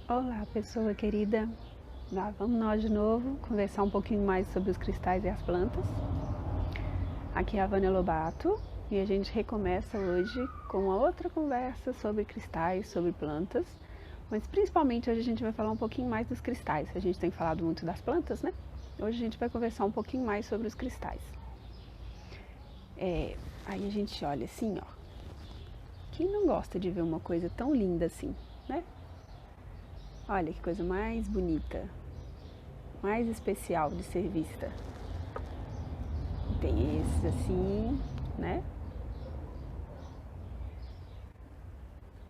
Olá, pessoa querida. Lá vamos nós de novo conversar um pouquinho mais sobre os cristais e as plantas. Aqui é a Vânia Lobato e a gente recomeça hoje com uma outra conversa sobre cristais, sobre plantas, mas principalmente hoje a gente vai falar um pouquinho mais dos cristais. A gente tem falado muito das plantas, né? Hoje a gente vai conversar um pouquinho mais sobre os cristais. Aí a gente olha assim, ó. Quem não gosta de ver uma coisa tão linda assim, né? Olha que coisa mais bonita, mais especial de ser vista. Tem esses assim, né?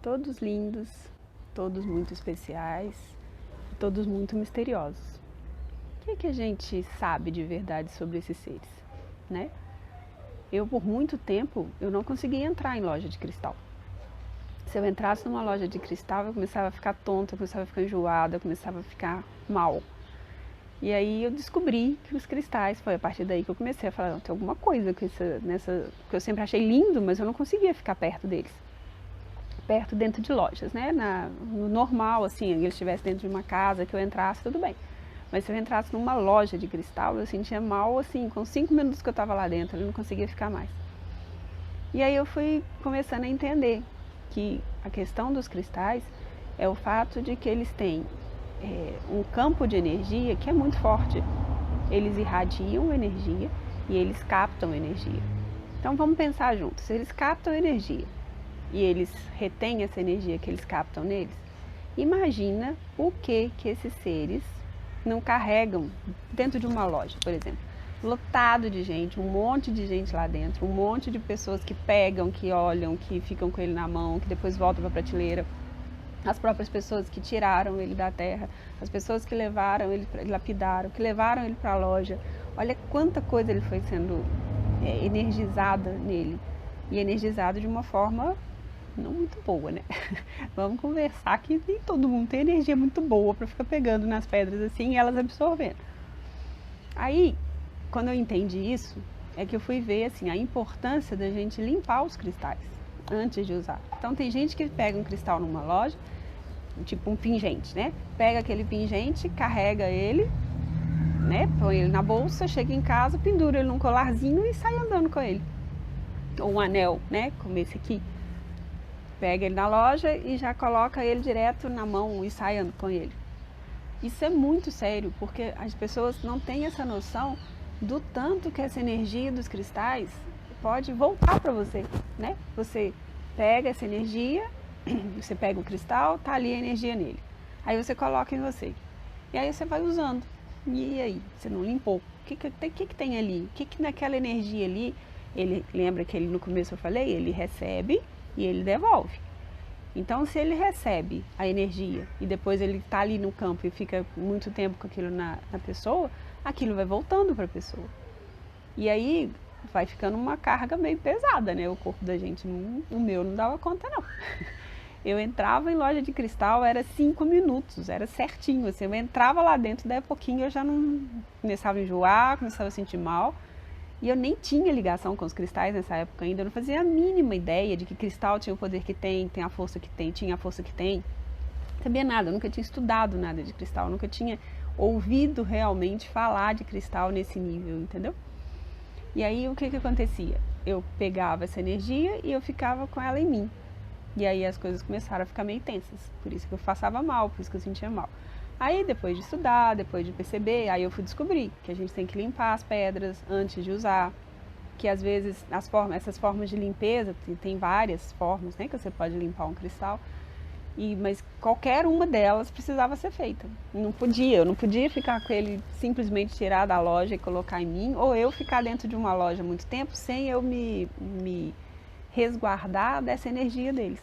Todos lindos, todos muito especiais, todos muito misteriosos. O que a gente sabe de verdade sobre esses seres, né? Eu, por muito tempo, eu não conseguia entrar em loja de cristal. Se eu entrasse numa loja de cristal, eu começava a ficar tonta, eu começava a ficar enjoada, eu começava a ficar mal. E aí eu descobri que os cristais, foi a partir daí que eu comecei a falar, não, tem alguma coisa que que eu sempre achei lindo, mas eu não conseguia ficar perto deles. Perto dentro de lojas, né? No normal, assim, eles estivessem dentro de uma casa, que eu entrasse, tudo bem. Mas se eu entrasse numa loja de cristal, eu sentia mal, assim, com 5 minutos que eu estava lá dentro, eu não conseguia ficar mais. E aí eu fui começando a entender que a questão dos cristais é o fato de que eles têm um campo de energia que é muito forte. Eles irradiam energia e eles captam energia. Então vamos pensar juntos, se eles captam energia e eles retêm essa energia que eles captam neles, imagina o que esses seres não carregam dentro de uma loja, por exemplo. Lotado de gente, um monte de gente lá dentro, um monte de pessoas que pegam, que olham, que ficam com ele na mão, que depois voltam para a prateleira. As próprias pessoas que tiraram ele da terra, as pessoas que levaram ele, lapidaram, que levaram ele para a loja. Olha quanta coisa ele foi sendo energizada nele. E energizado de uma forma não muito boa, né? Vamos conversar que nem todo mundo tem energia muito boa para ficar pegando nas pedras assim e elas absorvendo. Aí, quando eu entendi isso, é que eu fui ver assim a importância da gente limpar os cristais antes de usar. Então tem gente que pega um cristal numa loja, tipo um pingente, né? Pega aquele pingente, carrega ele, né? Põe ele na bolsa, chega em casa, pendura ele num colarzinho e sai andando com ele. Ou um anel, né? Como esse aqui. Pega ele na loja e já coloca ele direto na mão e sai andando com ele. Isso é muito sério, porque as pessoas não têm essa noção do tanto que essa energia dos cristais pode voltar para você, né? Você pega essa energia, você pega o cristal, tá ali a energia nele. Aí você coloca em você. E aí você vai usando. E aí, você não limpou? O que tem ali? O que naquela energia ali, ele lembra que ele no começo eu falei, ele recebe e ele devolve. Então, se ele recebe a energia e depois ele está ali no campo e fica muito tempo com aquilo na pessoa, aquilo vai voltando para a pessoa. E aí vai ficando uma carga meio pesada, né? O corpo da gente, o meu não dava conta não. Eu entrava em loja de cristal, era 5 minutos, era certinho. Assim, eu entrava lá dentro, daí a pouquinho eu já não começava a enjoar, começava a sentir mal. E eu nem tinha ligação com os cristais nessa época ainda, eu não fazia a mínima ideia de que cristal tinha o poder que tem a força que tem, tinha a força que tem. Não sabia nada, eu nunca tinha estudado nada de cristal, eu nunca tinha ouvido realmente falar de cristal nesse nível, entendeu? E aí o que acontecia? Eu pegava essa energia e eu ficava com ela em mim. E aí as coisas começaram a ficar meio tensas, por isso que eu passava mal, por isso que eu sentia mal. Aí depois de estudar, depois de perceber, aí eu fui descobrir que a gente tem que limpar as pedras antes de usar, que às vezes essas formas de limpeza, tem várias formas, né, que você pode limpar um cristal, mas qualquer uma delas precisava ser feita. Eu não podia ficar com ele simplesmente tirar da loja e colocar em mim, ou eu ficar dentro de uma loja muito tempo sem eu me resguardar dessa energia deles.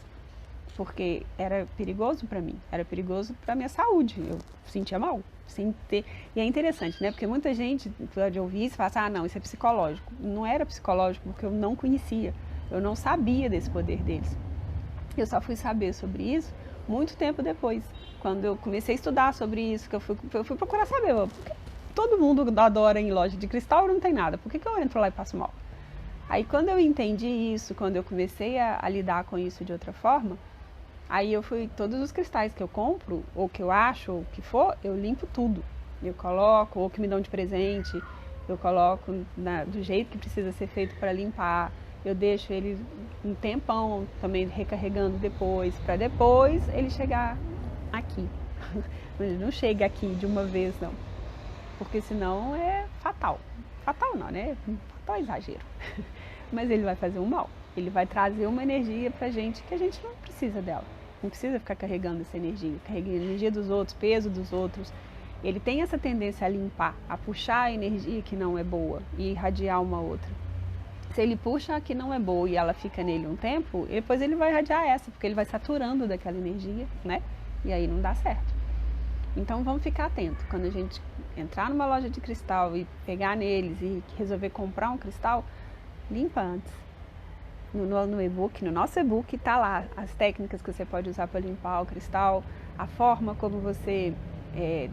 Porque era perigoso para mim, era perigoso para minha saúde, eu sentia mal, sem ter. E é interessante, né? Porque muita gente pode ouvir isso e fala assim, ah, não, isso é psicológico. Não era psicológico porque eu não conhecia, eu não sabia desse poder deles. Eu só fui saber sobre isso muito tempo depois, quando eu comecei a estudar sobre isso, que eu fui procurar saber, por que todo mundo adora ir em loja de cristal e não tem nada, por que eu entro lá e passo mal? Aí quando eu entendi isso, quando eu comecei a lidar com isso de outra forma, Aí todos os cristais que eu compro, ou que eu acho, ou que for, eu limpo tudo. Eu coloco, ou que me dão de presente, eu coloco do jeito que precisa ser feito para limpar. Eu deixo ele um tempão também recarregando depois, para depois ele chegar aqui. Ele não chega aqui de uma vez não, porque senão é fatal. Fatal não, né? Fatal é exagero. Mas ele vai fazer um mal. Ele vai trazer uma energia pra gente que a gente não precisa dela. Não precisa ficar carregando essa energia, carregando a energia dos outros, peso dos outros. Ele tem essa tendência a limpar, a puxar a energia que não é boa e irradiar uma outra. Se ele puxa a que não é boa e ela fica nele um tempo, depois ele vai irradiar essa, porque ele vai saturando daquela energia, né? E aí não dá certo. Então vamos ficar atento. Quando a gente entrar numa loja de cristal e pegar neles e resolver comprar um cristal, limpa antes. No e-book, no nosso e-book, está lá as técnicas que você pode usar para limpar o cristal, a forma como você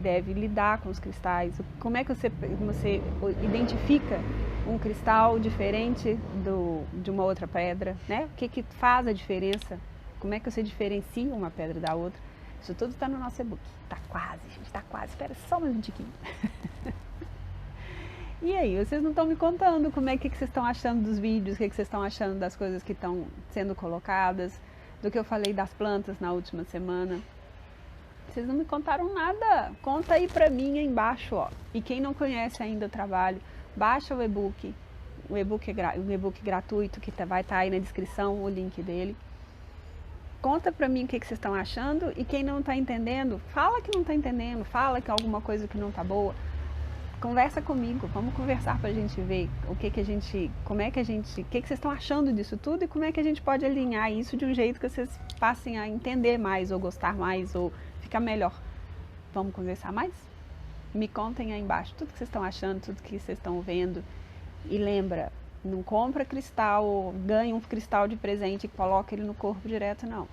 deve lidar com os cristais, como é que você identifica um cristal diferente de uma outra pedra, né? O que faz a diferença, como é que você diferencia uma pedra da outra. Isso tudo está no nosso e-book. Está quase, gente, está quase. Espera só um minutinho. E aí, vocês não estão me contando como é que vocês estão achando dos vídeos, o que vocês estão achando das coisas que estão sendo colocadas, do que eu falei das plantas na última semana. Vocês não me contaram nada. Conta aí pra mim aí embaixo, ó. E quem não conhece ainda o trabalho, baixa o e-book. O e-book gratuito que vai estar aí na descrição, o link dele. Conta pra mim o que vocês estão achando, e quem não está entendendo, fala que não está entendendo, fala que alguma coisa que não está boa. Conversa comigo, vamos conversar pra gente ver o que vocês estão achando disso tudo e como é que a gente pode alinhar isso de um jeito que vocês passem a entender mais, ou gostar mais, ou ficar melhor. Vamos conversar mais? Me contem aí embaixo tudo que vocês estão achando, tudo que vocês estão vendo. E lembra, não compra cristal, ou ganha um cristal de presente e coloca ele no corpo direto, não.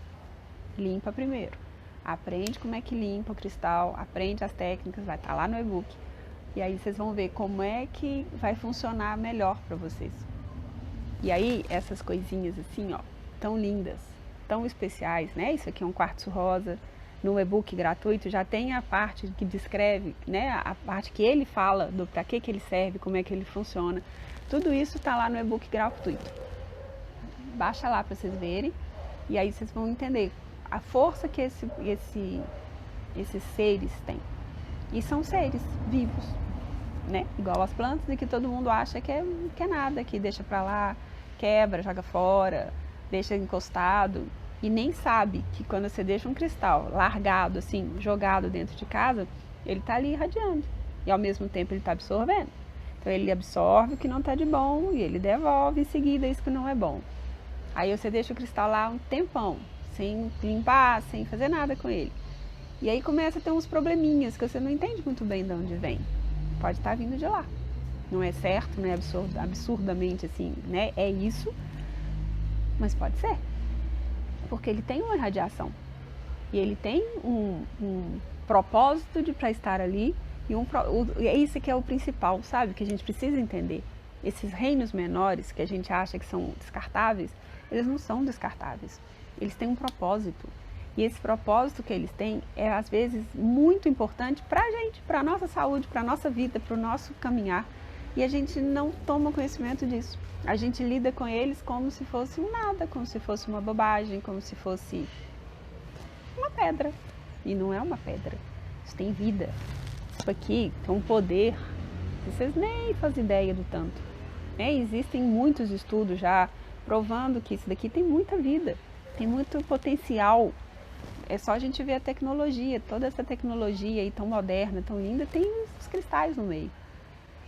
Limpa primeiro. Aprende como é que limpa o cristal, aprende as técnicas, vai estar lá no e-book. E aí vocês vão ver como é que vai funcionar melhor para vocês. E aí, essas coisinhas assim, ó, tão lindas, tão especiais, né? Isso aqui é um quartzo rosa. No e-book gratuito já tem a parte que descreve, né? A parte que ele fala do para que ele serve, como é que ele funciona. Tudo isso tá lá no e-book gratuito. Baixa lá para vocês verem. E aí vocês vão entender a força que esses seres têm. E são seres vivos, né? Igual as plantas, e que todo mundo acha que é nada, que deixa pra lá, quebra, joga fora, deixa encostado, e nem sabe que quando você deixa um cristal largado, assim, jogado dentro de casa, ele tá ali irradiando, e ao mesmo tempo ele tá absorvendo. Então ele absorve o que não tá de bom e ele devolve em seguida isso que não é bom. Aí você deixa o cristal lá um tempão, sem limpar, sem fazer nada com ele. E aí começa a ter uns probleminhas que você não entende muito bem de onde vem. Pode estar vindo de lá. Não é certo, não é absurdamente assim, né? É isso, mas pode ser. Porque ele tem uma irradiação. E ele tem um propósito para estar ali. E é isso que é o principal, sabe? Que a gente precisa entender. Esses reinos menores que a gente acha que são descartáveis, eles não são descartáveis. Eles têm um propósito. E esse propósito que eles têm é, às vezes, muito importante para a gente, para a nossa saúde, para a nossa vida, para o nosso caminhar. E a gente não toma conhecimento disso. A gente lida com eles como se fosse um nada, como se fosse uma bobagem, como se fosse uma pedra. E não é uma pedra. Isso tem vida. Isso aqui tem um poder. Vocês nem fazem ideia do tanto. Existem muitos estudos já provando que isso daqui tem muita vida. Tem muito potencial. É só a gente ver a tecnologia, toda essa tecnologia aí tão moderna, tão linda, tem os cristais no meio.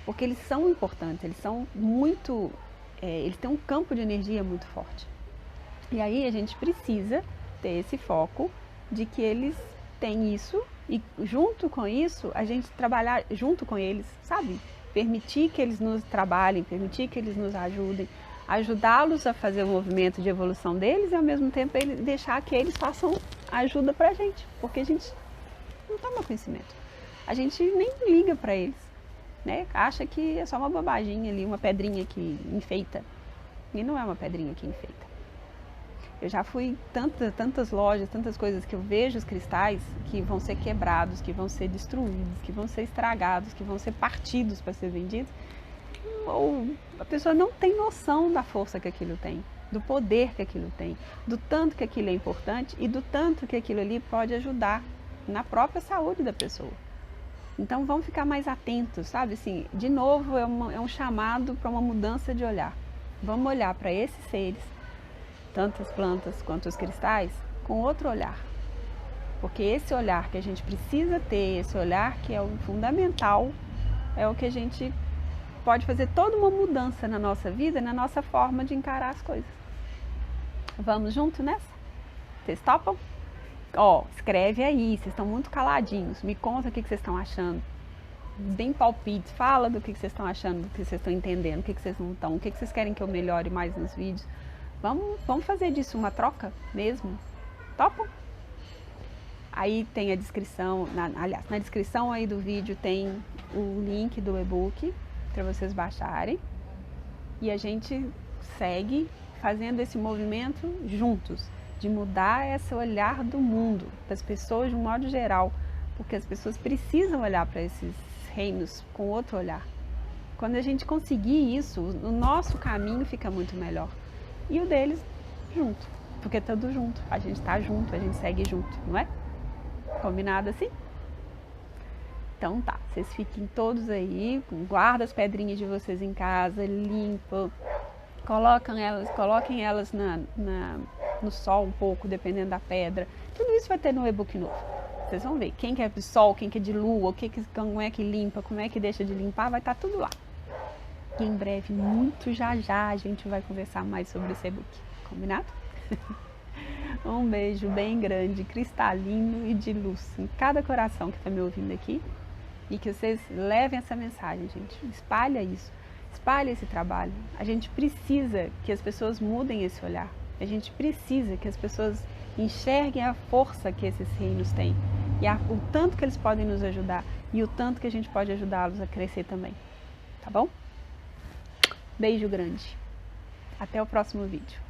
Porque eles são importantes, eles são muito, eles têm um campo de energia muito forte. E aí a gente precisa ter esse foco de que eles têm isso e junto com isso, a gente trabalhar junto com eles, sabe? Permitir que eles nos trabalhem, permitir que eles nos ajudem, ajudá-los a fazer o movimento de evolução deles e ao mesmo tempo deixar que eles façam ajuda pra gente, porque a gente não toma conhecimento, a gente nem liga pra eles, né? Acha que é só uma bobaginha ali, uma pedrinha que enfeita, e não é uma pedrinha que enfeita. Eu já fui tantas lojas, tantas coisas que eu vejo os cristais que vão ser quebrados, que vão ser destruídos, que vão ser estragados, que vão ser partidos para ser vendidos. Ou a pessoa não tem noção da força que aquilo tem, do poder que aquilo tem, do tanto que aquilo é importante e do tanto que aquilo ali pode ajudar na própria saúde da pessoa. Então vamos ficar mais atentos, sabe? Assim, de novo, é um chamado para uma mudança de olhar. Vamos olhar para esses seres, tanto as plantas quanto os cristais, com outro olhar. Porque esse olhar que a gente precisa ter, esse olhar que é o fundamental, é o que a gente pode fazer toda uma mudança na nossa vida, na nossa forma de encarar as coisas. Vamos junto nessa? Vocês topam? Ó, escreve aí, vocês estão muito caladinhos, me conta o que vocês estão achando. Deem palpites, fala do que vocês estão achando, do que vocês estão entendendo, o que vocês não estão, o que vocês querem que eu melhore mais nos vídeos. Vamos fazer disso uma troca mesmo? Topam? Aí tem a descrição, aliás, na descrição aí do vídeo tem o link do e-book para vocês baixarem. E a gente segue fazendo esse movimento juntos, de mudar esse olhar do mundo, para as pessoas de um modo geral, porque as pessoas precisam olhar para esses reinos com outro olhar. Quando a gente conseguir isso, o nosso caminho fica muito melhor. E o deles junto, porque tudo junto, a gente está junto, a gente segue junto, não é? Combinado assim? Então tá, vocês fiquem todos aí, guarda as pedrinhas de vocês em casa, limpa, coloquem elas no sol um pouco, dependendo da pedra. Tudo isso vai ter no e-book novo. Vocês vão ver quem que é de sol, quem que é de lua, como é que limpa, como é que deixa de limpar, vai estar tudo lá. E em breve, muito já a gente vai conversar mais sobre esse e-book. Combinado? Um beijo bem grande, cristalino e de luz em cada coração que está me ouvindo aqui. E que vocês levem essa mensagem, gente. Espalha isso. Espalha esse trabalho. A gente precisa que as pessoas mudem esse olhar. A gente precisa que as pessoas enxerguem a força que esses reinos têm. E o tanto que eles podem nos ajudar. E o tanto que a gente pode ajudá-los a crescer também. Tá bom? Beijo grande. Até o próximo vídeo.